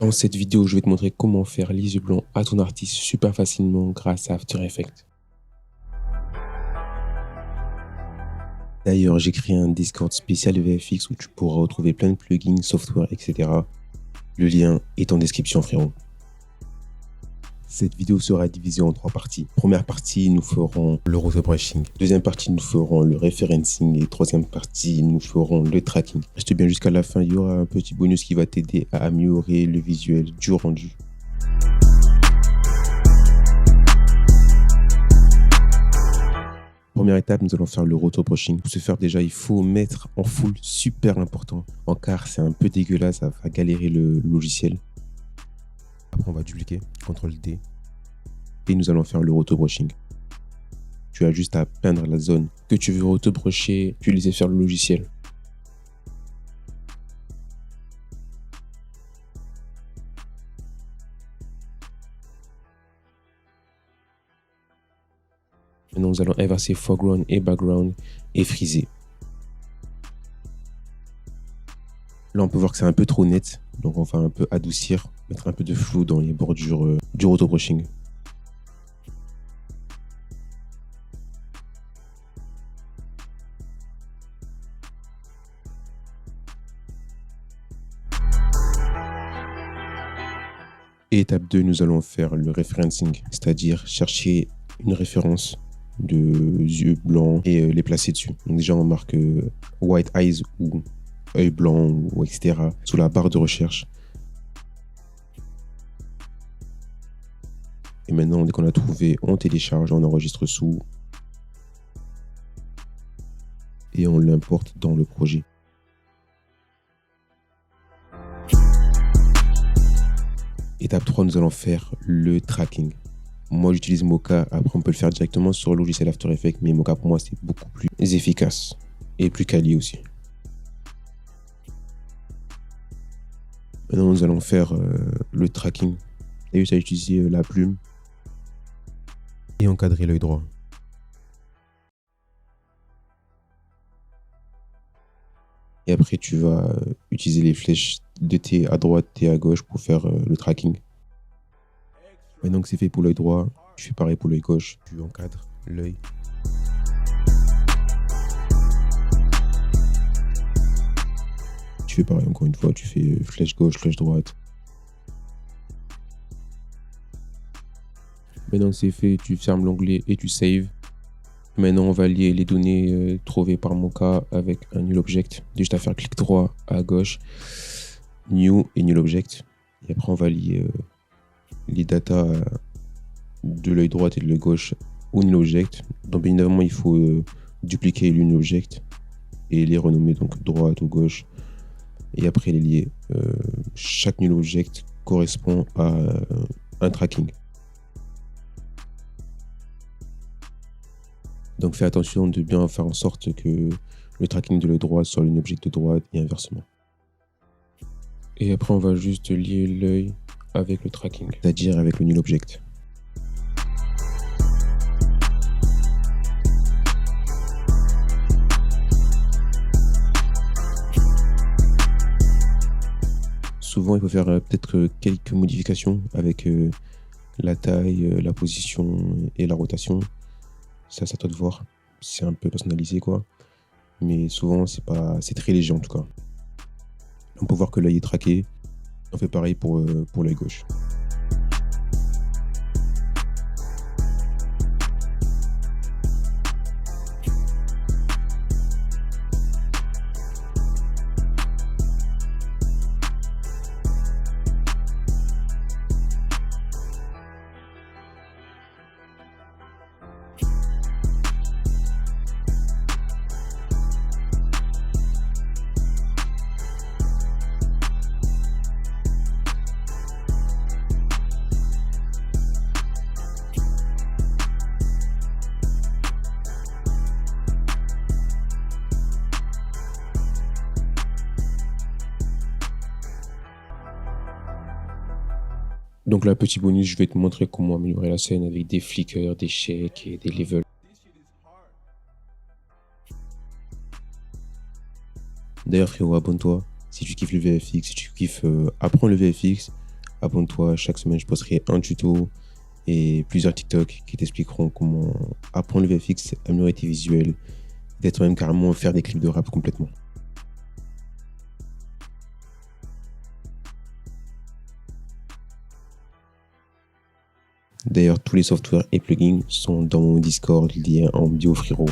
Dans cette vidéo, je vais te montrer comment faire les yeux blancs à ton artiste super facilement grâce à After Effects. D'ailleurs, j'ai créé un Discord spécial VFX où tu pourras retrouver plein de plugins, software, etc. Le lien est en description, frérot. Cette vidéo sera divisée en 3 parties. Première partie, nous ferons le rotobrushing. Deuxième partie, nous ferons le referencing. Et troisième partie, nous ferons le tracking. Reste bien jusqu'à la fin, il y aura un petit bonus qui va t'aider à améliorer le visuel du rendu. Première étape, nous allons faire le rotobrushing. Pour ce faire, déjà, il faut mettre en full, super important. En quart, c'est un peu dégueulasse, ça va galérer le logiciel. Après, on va dupliquer, CTRL-D. Et nous allons faire le rotobrushing. Tu as juste à peindre la zone que tu veux rotobrusher, puis laisser faire le logiciel. Maintenant, nous allons inverser foreground et background et friser. Là, on peut voir que c'est un peu trop net, donc on va un peu adoucir, mettre un peu de flou dans les bordures du rotobrushing. Et étape 2, nous allons faire le referencing, c'est-à-dire chercher une référence de yeux blancs et les placer dessus. Donc déjà, on marque white eyes ou œil blanc ou etc. sous la barre de recherche. Et maintenant, dès qu'on a trouvé, on télécharge, on enregistre sous et on l'importe dans le projet. Étape 3, nous allons faire le tracking. Moi, j'utilise Mocha. Après, on peut le faire directement sur le logiciel After Effects, mais Mocha, pour moi, c'est beaucoup plus efficace et plus quali aussi. Maintenant, nous allons faire le tracking. Et juste à utiliser la plume et encadrer l'œil droit. Et après, tu vas utiliser les flèches de T à droite, T à gauche pour faire le tracking. Maintenant que c'est fait pour l'œil droit, tu fais pareil pour l'œil gauche. Tu encadres l'œil. Tu fais pareil encore une fois, tu fais flèche gauche, flèche droite. Maintenant que c'est fait, tu fermes l'onglet et tu save. Maintenant, on va lier les données trouvées par Mocha avec un Null Object. Juste à faire clic droit à gauche, New et Null Object. Et après, on va lier les datas de l'œil droit et de l'œil gauche au Null Object. Donc, bien évidemment, il faut dupliquer le Null Object et les renommer donc droite ou gauche. Et après, les lier. Chaque Null Object correspond à un tracking. Donc fais attention de bien faire en sorte que le tracking de l'œil droit soit le object de droite et inversement. Et après on va juste lier l'œil avec le tracking, c'est-à-dire avec le null object. Souvent il faut faire peut-être quelques modifications avec la taille, la position et la rotation. Ça, c'est à toi de voir. C'est un peu personnalisé, quoi. Mais souvent, c'est très léger, en tout cas. On peut voir que l'œil est traqué. On fait pareil pour l'œil gauche. Donc là, petit bonus, je vais te montrer comment améliorer la scène avec des flickers, des shakes et des levels. D'ailleurs, frérot, abonne-toi si tu kiffes le VFX, si tu kiffes apprendre le VFX. Abonne-toi, chaque semaine, je posterai un tuto et plusieurs TikTok qui t'expliqueront comment apprendre le VFX, améliorer tes visuels, d'être même carrément faire des clips de rap complètement. D'ailleurs, tous les softwares et plugins sont dans mon Discord, lien en bio frérot.